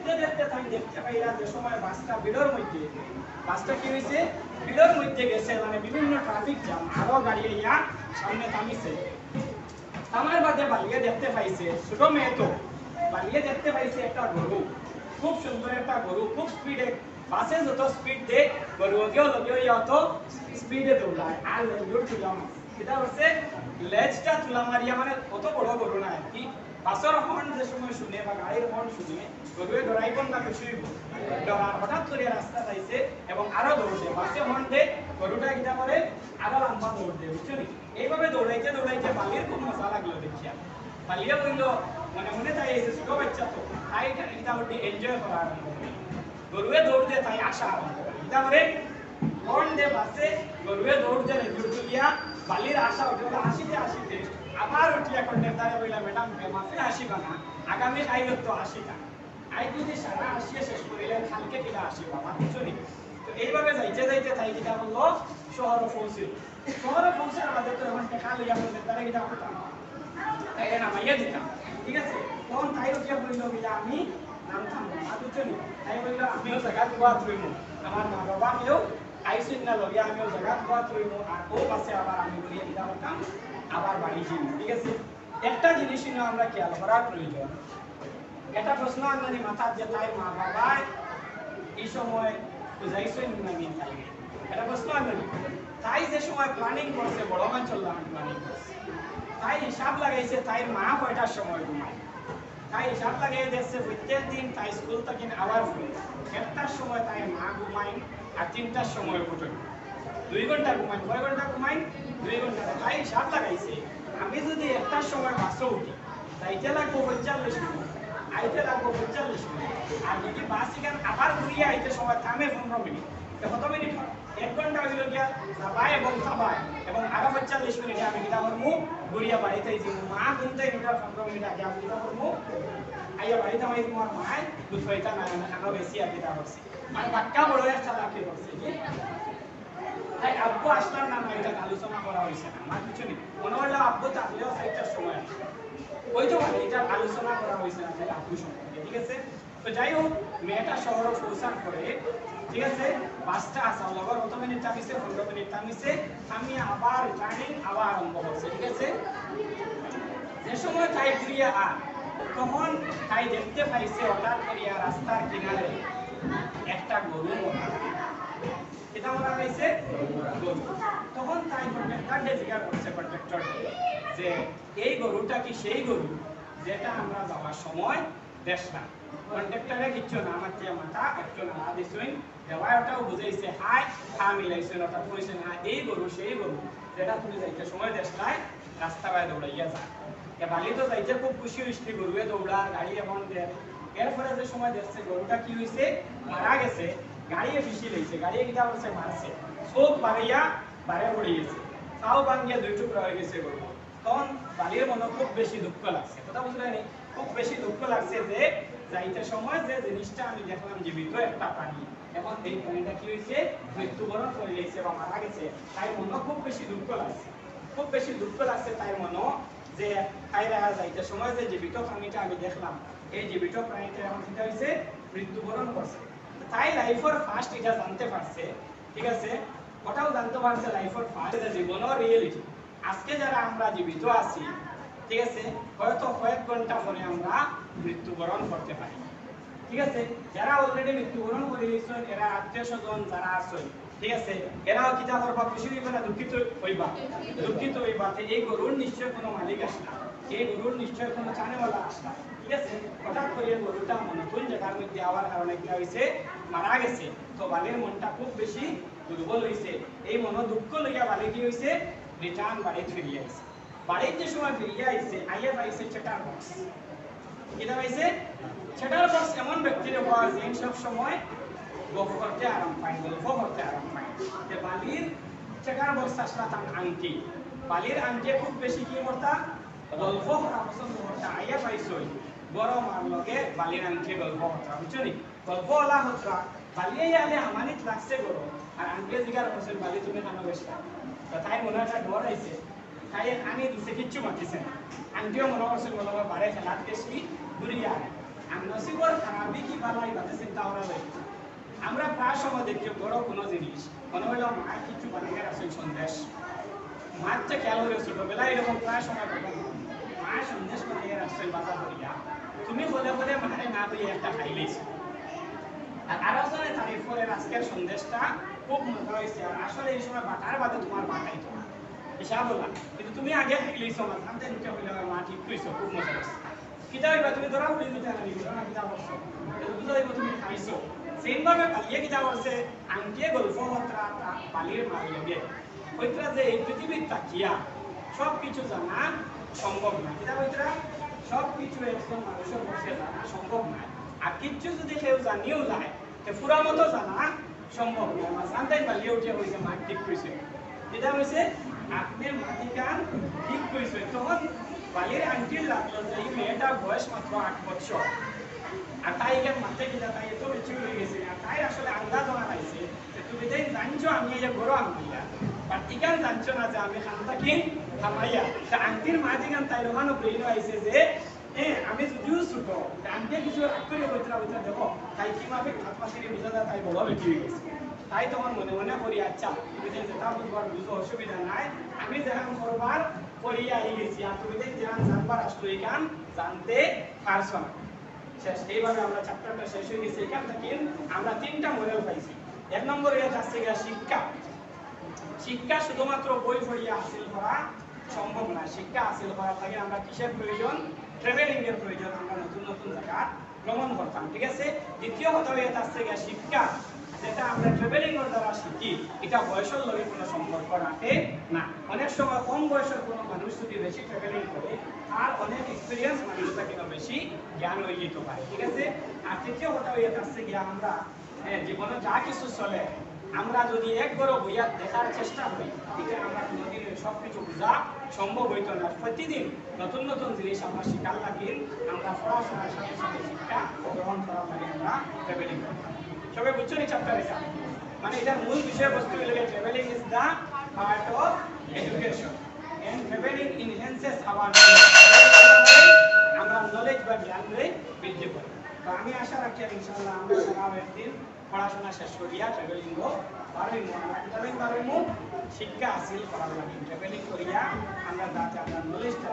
দেখতে দেখতে তাই দেখতে পাইলা যে সময় বাসটা বিলর মধ্যে বাসটা কি হয়েছে বিলর মধ্যে গেছে মানে বিভিন্ন ট্রাফিক জ্যাম আরো গাড়ি ইয়া সামনে থামিছে আমার বাদে বালিয়ে দেখতে পাইছে ছোট মেয়ে তো বালিয়ে দেখতে পাইছে একটা গরু খুব সুন্দর একটা গরু খুব স্পিডে বাসে যত স্পিড দে গরুকেও লগেও অত স্পিডে দৌড়ায় আর লেজুর তুলাম এটা হচ্ছে লেজটা তুলা মারিয়া মানে কত বড় গরু না আর কি বাসের হর্ন যে সময় শুনে বা গাড়ির হর্ন শুনে গরুয়ে দৌড়াইবন না কিছুই ডরার হঠাৎ করে রাস্তা যাইছে এবং আরো দৌড়ছে বাসে হর্ন দে গরুটা কিটা করে আরো লম্বা দৌড় দেয় বুঝছো নি এইভাবে দৌড়াইতে দৌড়াইতে বালির খুব মজা লাগলো দেখিয়া বালিয়া বললো মানে মনে তাই এই ছোট বাচ্চা তো তাই এটা ওটি এনজয় করা আরম্ভ করে গরুয়ে দৌড় দিয়ে তাই আসা আরম্ভ করে এটা করে হর্ন দে বাসে গরুয়ে দৌড় দিয়ে রেজুর তুলিয়া বালির আশা ওঠে বলে আসিতে আসিতে আবার উঠিয়া কন্ডাক্টারে বললা ম্যাডাম মাফি আসিবা না আগামী আইলত তো আসিতা আই যদি সারা আসিয়া শেষ করিলে কালকে কিনা আসিবা আমার কিছু নেই তো এইভাবে যাইতে যাইতে তাই কিটা বললো শহরে পৌঁছিল শহরে পৌঁছার বাদে তো এমন টেকা লইয়া কন্ডাক্টারে কিটা করতাম তাই নামাইয়া দিতাম ঠিক আছে তখন তাই উঠিয়া বললো বলে আমি নামতাম না বুঝছো নি তাই বললো আমিও জায়গা দুয়া তুইমু আমার মা বাবা কেউ আইসিন না লইয়া আমিও জায়গা দুয়া তুইমু আর ও পাশে আবার আমি বলিয়া দিতাম করতাম আবার বাড়ি যাই ঠিক আছে একটা জিনিস নিয়ে আমরা খেয়াল করার প্রয়োজন এটা প্রশ্ন আপনার মাথার যে তাই মা বাবা এই সময় বুঝাইছেন না দিন কালকে এটা প্রশ্ন আপনার তাই যে সময় প্ল্যানিং করছে বড় অঞ্চল প্ল্যানিং করছে তাই হিসাব লাগাইছে তাই মা কয়টার সময় ঘুমায় তাই হিসাব লাগাই দেখছে প্রত্যেক দিন তাই স্কুল থেকে আবার ফুল একটার সময় তাই মা ঘুমায় আর 3টার সময় উঠে 2 ঘন্টা ঘুমায় কয় ঘন্টা ঘুমায় 2 ঘন্টা তাই হিসাব লাগাইছে আমি যদি একটার সময় বাসে উঠি তাইতে লাগবো 45 মিনিট আইতে লাগবো 45 মিনিট আর যদি বাস এখানে আবার ঘুরিয়ে আইতে সময় থামে 15 মিনিট কত মিনিট 1 ঘন্টা হইল গিয়া যাবাই এবং খাবাই এবং আরো 45 মিনিটে আমি কিটা করবো ঘুরিয়া বাড়িতে যাই মা ঘুমতে নিটা 15 মিনিট আগে আমি কিটা করবো আইয়া বাড়িতে আমি তোমার মায় দুধ হইতা না আরো বেশি আর কিটা করছে মানে বাক্কা বড় একটা লাখে করছে তাই আব্বু আসলাম না এটা আলোচনা করা হয়েছে না আমার কিছু নেই মনে হলো আব্বু থাকলেও সাইডটার সময় ওই তো মানে এটা আলোচনা করা হয়েছে না যে আব্বু সম্পর্কে ঠিক আছে তো যাই হোক মেয়েটা শহরে পৌঁছার পরে ঠিক আছে বাসটা আসা লগর কত মিনিট থামিছে 15 মিনিট থামিছে আমি আবার রিটার্নিং আবার আরম্ভ করছে ঠিক আছে যে সময় তাই ঘুরিয়া তখন তাই দেখতে পাইছে হঠাৎ করিয়া রাস্তার কিনারে একটা গরু এটা মনে হয়েছে গরু তখন তাই কন্ট্রাক্টরকে জিজ্ঞাসা করছে কন্ট্রাক্টর যে এই গরুটা কি সেই গরু যেটা আমরা যাওয়ার সময় দেখলাম কন্ট্রাক্টরে কিচ্ছু না আমার চেয়ে মাথা একটু না দিছুন দেওয়াটাও বুঝাইছে হাই হা মিলাইছে ওটা কইছে না এই গরু সেই গরু যেটা তুমি যাইতে সময় দেখলাই রাস্তা বাই দৌড়াইয়া যা বালি তো যাইতে খুব খুশি হইছে গরুয়ে দৌড়া গাড়ি এমন দেয় এরপরে যে সময় দেখছে গরুটা কি হয়েছে মারা গেছে গাড়িয়ে ফিসি লইছে গাড়িয়ে কিটা করছে মারছে চোখ বাড়াইয়া বাইরে পড়ে গেছে তাও ভাঙ্গিয়া 2 টুকরা হয়ে গেছে গরু তখন বালির মনে খুব বেশি দুঃখ লাগছে কথা বুঝলেন খুব বেশি দুঃখ লাগছে যে যাইতে সময় যে জিনিসটা আমি দেখলাম জীবিত একটা প্রাণী এখন এই প্রাণীটা কি হয়েছে মৃত্যুবরণ করে গেছে বা মারা গেছে তাই মনে খুব বেশি দুঃখ লাগছে খুব বেশি দুঃখ লাগছে তাই মনে যে তাইরা যাইতে সময় যে জীবিত প্রাণীটা আমি দেখলাম এই জীবিত প্রাণীটা এখন কি হয়েছে মৃত্যুবরণ করছে তাই লাইফের ফার্স্ট এটা জানতে পারছে ঠিক আছে ওটাও জানতে পারছে লাইফের ফার্স্ট জীবনের রিয়েলিটি আজকে যারা আমরা জীবিত আছি ঠিক আছে হয়তো কয়েক ঘন্টা পরে আমরা মৃত্যুবরণ করতে পারি ঠিক আছে যারা অলরেডি মৃত্যুবরণ করে গেছেন এরা আত্মীয় স্বজন যারা আছেন ঠিক আছে এরাও কিতা করবা খুশি হইবা না দুঃখিত হইবা এই গরুর নিশ্চয় কোনো মালিক আসলা এই গরুর নিশ্চয় কোনো চানেওয়ালা আসলা ঠিক আছে হঠাৎ করে গরুটা নতুন জায়গার মধ্যে আবার কারণে কি হয়েছে মারা গেছে তো বালির মনটা খুব বেশি দুর্বল হয়েছে এই মন দুঃখ লইয়া বালি কি হয়েছে রিটার্ন বাড়ি ফিরিয়ে আইছে বাড়ির যে সময় ফিরিয়ে আইছে আইয়া পাইছে চেটার বক্স কিটা পাইছে চেটার বক্স এমন ব্যক্তির পাওয়া যায় সব সময় গল্প করতে আরাম পায় যে বালির চেটার বক্স আসলা তার আংটি বালির আংটি খুব বেশি কি করতা গল্প করা পছন্দ করতা আইয়া পাইছে গরম আর লগে বালির আংটি গল্প করতা বুঝছো নি গল্প ওলা হতা বালিয়ে আলে আমানিত লাগছে গরম আর আংটি জিগার করছেন বালি তুমি খানো বেশটা তো তাই মনে একটা ডর আইছে তাই আনি দিছে কিচ্ছু মাতিছে না আংটিও মনে করছেন বলবা বাড়ে খেলাত বেশি ঘুরিয়া আর নসিবর খারাপই কি বালাই বাদে চিন্তা করা যায় আমরা প্রায় সময় দেখি বড় কোনো জিনিস মনে হইল মা কিছু বানিয়ে রাখছে সন্দেশ মাছটা খেয়াল করে ছোটবেলায় এরকম প্রায় সময় মা সন্দেশ বানিয়ে রাখছে বাজার করিয়া তুমি বলে বলে মারে না দিয়ে একটা খাইলেছ আর আরো জনে তারিফ করে আজকের সন্দেশটা খুব মজা হয়েছে আর আসলে এই সময় বাটার বাদে তোমার মা খাইতো হিসাব বলা কিন্তু তুমি আগে খাইলেছো না জানতে নিতে হইলে মা ঠিক কইছো খুব মজা হয়েছে কিতা হইবা তুমি ধরা উড়ি দিতে না নিবি না কিতা করছো বুঝা হইব তুমি খাইছো সেইভাবে পালিয়ে কিতা করছে আঙ্কে গল্প হত্রা পালিয়ে মার লাগে হইতরা যে এই পৃথিবীর তাকিয়া সব কিছু জানা সম্ভব না কিতা হইতরা সব কিছু একজন মানুষের বসে জানা সম্ভব না আর কিছু যদি কেউ জানিও যায় তো পুরা মতো জানা সম্ভব না আমার জানতেই পালিয়ে উঠে হয়েছে মা ঠিক কইছে কিতা হয়েছে আপনি মাটিকান ঠিক কইছে তখন বালির আন্টির লাগলো যে এই মেয়েটার বয়স মাত্র 8 বছর আর তাই এখানে মাথায় কিনা তাই এত বেশি হয়ে গেছে আর তাই আসলে আন্দাজ হওয়া পাইছে যে তুমি তাই জানছো আমি এই যে বড় আঙ্গুলিয়া আর ইকান জানছো না যে আমি খানটাকে থামাইয়া তা আন্টির মাঝিখান তাই রোমানো ব্রেইন আইছে যে আমি যদিও ছোট আন্টি কিছু রাগ করে বলতে দেখো তাই কিভাবে হাত পাশে বুঝা যায় তাই বড় বেশি হয়ে গেছে তাই তখন মনে মনে করি আচ্ছা তুমি যে যেটা বুঝবার বুঝো অসুবিধা নাই আমি যেরকম করবার করিয়া গেছি আর তুমি যেরকম জানবার আসলো এখান জানতে পারছো না শেষ এইভাবে আমরা চ্যাপ্টারটা শেষ হয়ে গেছে এখান থেকে আমরা 3টা মডেল পাইছি এক নম্বরে যাচ্ছে গিয়া শিক্ষা শিক্ষা শুধুমাত্র বই পড়িয়া হাসিল করা সম্ভব না শিক্ষা হাসিল করার লাগে আমরা কিসের প্রয়োজন ট্রাভেলিং এর প্রয়োজন আমরা নতুন নতুন জায়গা ভ্রমণ করতাম ঠিক আছে দ্বিতীয় কথা হয়ে যাচ্ছে গিয়া শিক্ষা যেটা আমরা ট্রাভেলিং এর দ্বারা শিখি এটা বয়সের লগে কোনো সম্পর্ক রাখে না অনেক সময় কম বয়সের কোনো মানুষ যদি বেশি ট্রাভেলিং করে আর অনেক এক্সপেরিয়েন্স মানুষটা কিন্তু বেশি জ্ঞান হয়ে যেতে পারে ঠিক আছে আর তৃতীয় কথা হয়ে যাচ্ছে গিয়া আমরা জীবনে যা কিছু চলে আমরা যদি একবার বইয়া দেখার চেষ্টা করি এটা আমরা কোনোদিন সব কিছু বোঝা সম্ভব হইতো না প্রতিদিন নতুন নতুন জিনিস আমরা শিখার লাগে আমরা পড়াশোনার সাথে সাথে শিক্ষা গ্রহণ করার লাগে আমরা ট্রাভেলিং করতাম সবাই বুঝছো নি চ্যাপ্টার এটা মানে এটার মূল বিষয়বস্তু হলো travelling is the part of education and travelling enhances our knowledge আমরা নলেজ বা জ্ঞান বৃদ্ধি করি তো আমি আশা রাখি ইনশাআল্লাহ আমরা সারা একদিন পড়াশোনা শেষ করিয়া ট্রাভেলিং পারবো শিক্ষা হাসিল করার লাগে ট্রাভেলিং করিয়া আমরা যাতে আমরা নলেজটা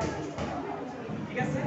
ঠিক আছে